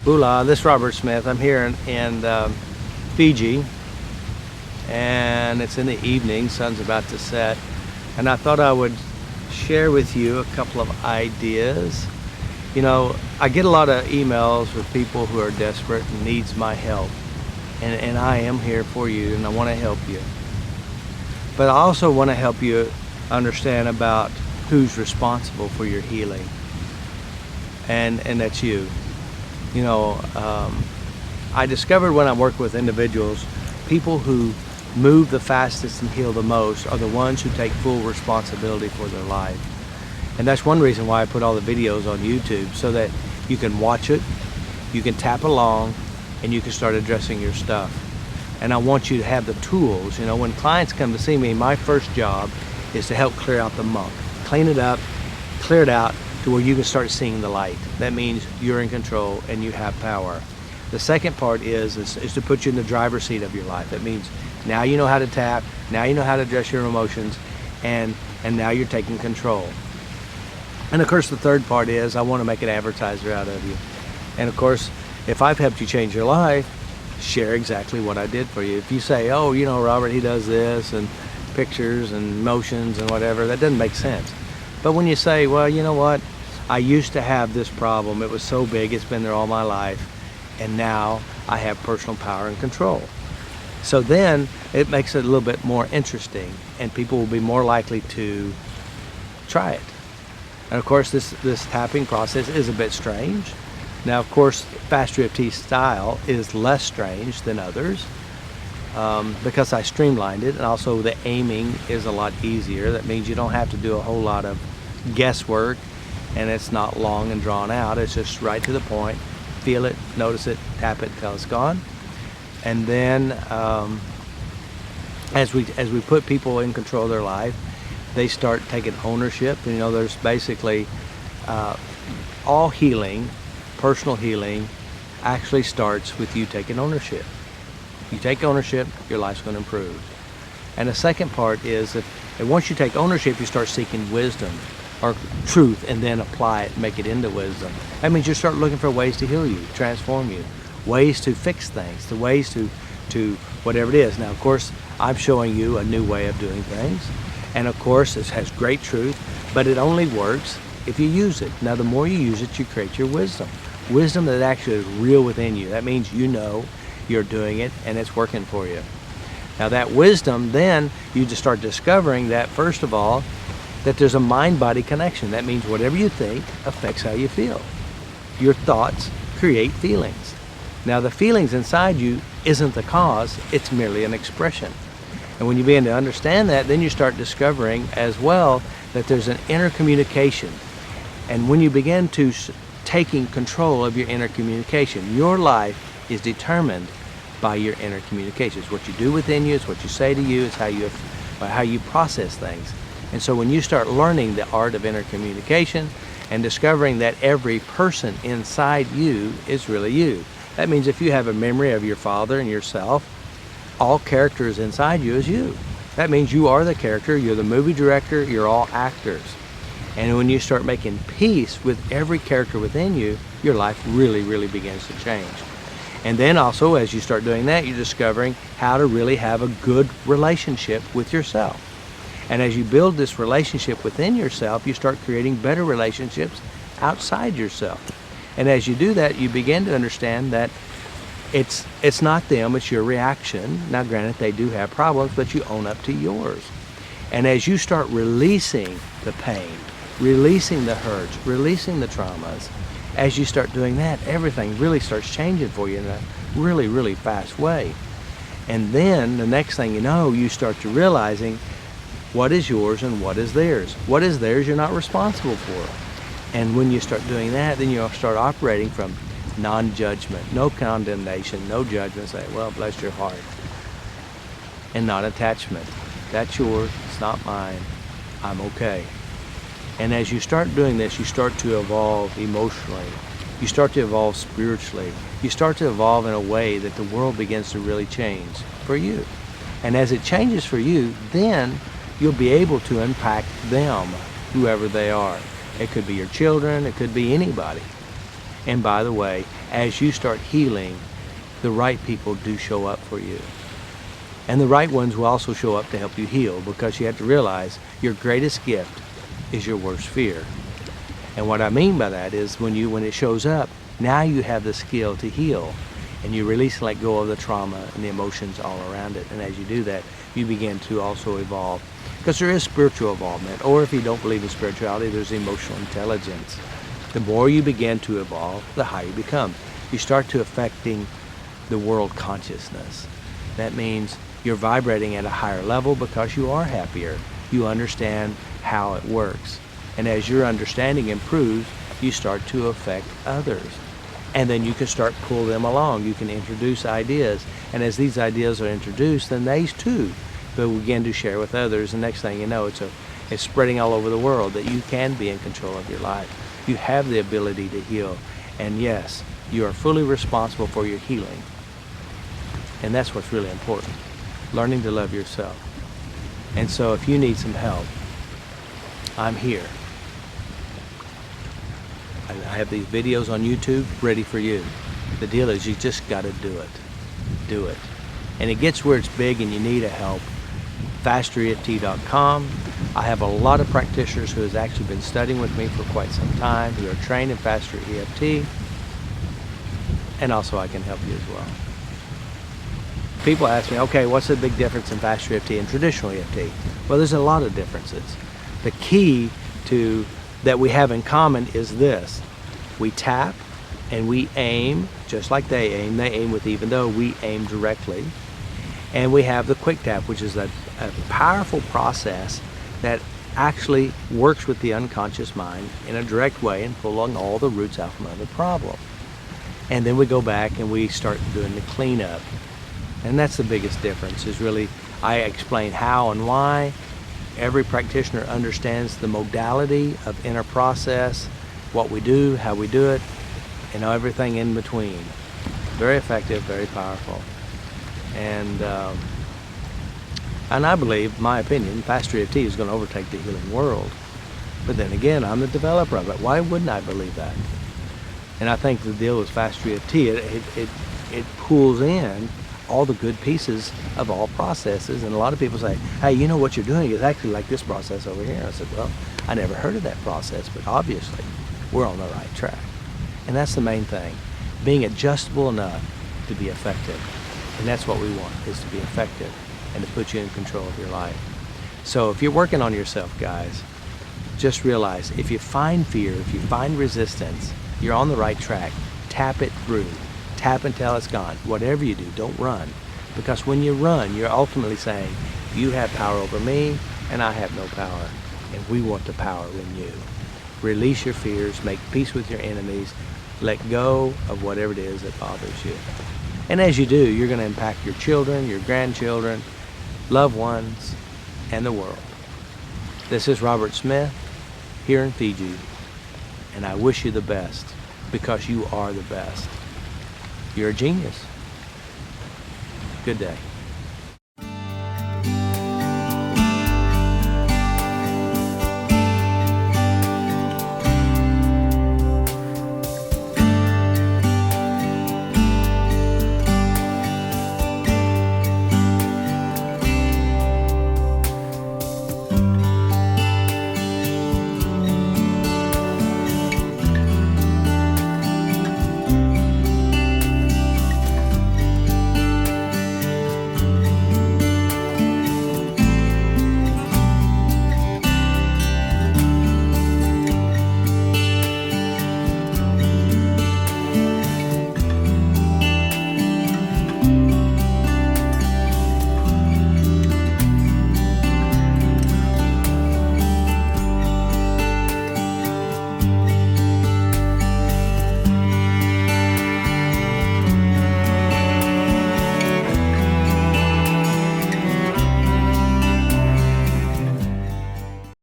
Hola, this is Robert Smith. I'm here in Fiji, and it's in the evening, sun's about to set, and I thought I would share with you a couple of ideas. You know, I get a lot of emails with people who are desperate and needs my help, and I am here for you, and I want to help you. But I also want to help you understand about who's responsible for your healing, and that's you. You know, I discovered when I work with individuals, people who move the fastest and heal the most are the ones who take full responsibility for their life. And that's one reason why I put all the videos on YouTube, so that you can watch it, you can tap along, and you can start addressing your stuff. And I want you to have the tools. You know, when clients come to see me, my first job is to help clear out the muck, clean it up, clear it out, to where you can start seeing the light. That means you're in control and you have power. The second part is to put you in the driver's seat of your life. That means now you know how to tap, now you know how to address your emotions, and now you're taking control. And of course the third part is I want to make an advertiser out of you. And of course, if I've helped you change your life, share exactly what I did for you. If you say, oh, you know, Robert, he does this, and pictures and motions and whatever, that doesn't make sense. But when you say, well, you know what, I used to have this problem, it was so big, it's been there all my life, and now I have personal power and control. So then it makes it a little bit more interesting, and people will be more likely to try it. And of course, this tapping process is a bit strange. Now, of course, FasterEFT style is less strange than others, because I streamlined it, and also the aiming is a lot easier. That means you don't have to do a whole lot of guesswork, and it's not long and drawn out. It's just right to the point. Feel it, notice it, tap it until it's gone. And then as we put people in control of their life, they start taking ownership. And, you know, there's basically all healing, personal healing, actually starts with you taking ownership. You take ownership, your life's going to improve. And the second part is that once you take ownership, you start seeking wisdom or truth, and then apply it, make it into wisdom. That means you start looking for ways to heal you, transform you, ways to fix things, the ways to whatever it is. Now, of course, I'm showing you a new way of doing things. And of course, it has great truth, but it only works if you use it. Now, the more you use it, you create your wisdom. Wisdom that actually is real within you. That means you know you're doing it and it's working for you. Now that wisdom, then you just start discovering that, first of all, that there's a mind-body connection. That means whatever you think affects how you feel. Your thoughts create feelings. Now the feelings inside you isn't the cause, it's merely an expression. And when you begin to understand that, then you start discovering as well that there's an inner communication. And when you begin to taking control of your inner communication, your life is determined by your inner communication. It's what you do within you, it's what you say to you, it's how you process things. And so when you start learning the art of inner communication and discovering that every person inside you is really you. That means if you have a memory of your father and yourself, all characters inside you is you. That means you are the character, you're the movie director, you're all actors. And when you start making peace with every character within you, your life really, really begins to change. And then also, as you start doing that, you're discovering how to really have a good relationship with yourself. And as you build this relationship within yourself, you start creating better relationships outside yourself. And as you do that, you begin to understand that it's not them, it's your reaction. Now granted, they do have problems, but you own up to yours. And as you start releasing the pain, releasing the hurts, releasing the traumas, as you start doing that, everything really starts changing for you in a really, really fast way. And then the next thing you know, you start to realizing what is yours and what is theirs. What is theirs you're not responsible for. And when you start doing that, then you'll start operating from non-judgment, no condemnation, no judgment. Say, well, bless your heart. And non-attachment. That's yours, it's not mine, I'm okay. And as you start doing this, you start to evolve emotionally. You start to evolve spiritually. You start to evolve in a way that the world begins to really change for you. And as it changes for you, then you'll be able to impact them, whoever they are. It could be your children, it could be anybody. And by the way, as you start healing, the right people do show up for you. And the right ones will also show up to help you heal, because you have to realize your greatest gift is your worst fear. And what I mean by that is when it shows up, now you have the skill to heal, and you release and let go of the trauma and the emotions all around it. And as you do that, you begin to also evolve. Because there is spiritual involvement, or if you don't believe in spirituality, there's emotional intelligence. The more you begin to evolve, the higher you become. You start to affecting the world consciousness. That means you're vibrating at a higher level because you are happier. You understand how it works. And as your understanding improves, you start to affect others. And then you can start to pull them along. You can introduce ideas. And as these ideas are introduced, then they too will begin to share with others. And next thing you know, it's spreading all over the world that you can be in control of your life. You have the ability to heal. And yes, you are fully responsible for your healing. And that's what's really important. Learning to love yourself. And so if you need some help, I'm here. I have these videos on YouTube ready for you. The deal is you just got to do it. Do it. And it gets where it's big and you need a help. FasterEFT.com. I have a lot of practitioners who has actually been studying with me for quite some time, who are trained in FasterEFT. And also I can help you as well. People ask me, okay, what's the big difference in FasterEFT and traditional EFT? Well, there's a lot of differences. The key that we have in common is this. We tap and we aim just like they aim. They aim with even though, we aim directly. And we have the quick tap, which is a powerful process that actually works with the unconscious mind in a direct way and pulling all the roots out from the problem. And then we go back and we start doing the cleanup. And that's the biggest difference, is really I explain how and why. Every practitioner understands the modality of inner process, what we do, how we do it, and everything in between. Very effective, very powerful. And I believe, my opinion, FasterEFT is going to overtake the healing world. But then again, I'm the developer of it. Why wouldn't I believe that? And I think the deal with FasterEFT, it pulls in all the good pieces of all processes. And a lot of people say, hey, you know what you're doing is actually like this process over here. I said, well, I never heard of that process, but obviously we're on the right track. And that's the main thing, being adjustable enough to be effective. And that's what we want, is to be effective and to put you in control of your life. So if you're working on yourself, guys, just realize if you find fear, if you find resistance, you're on the right track. Tap it through. Tap until it's gone. Whatever you do, don't run. Because when you run, you're ultimately saying, you have power over me and I have no power. And we want the power in you. Release your fears, make peace with your enemies, let go of whatever it is that bothers you. And as you do, you're going to impact your children, your grandchildren, loved ones, and the world. This is Robert Smith here in Fiji, and I wish you the best, because you are the best. You're a genius. Good day.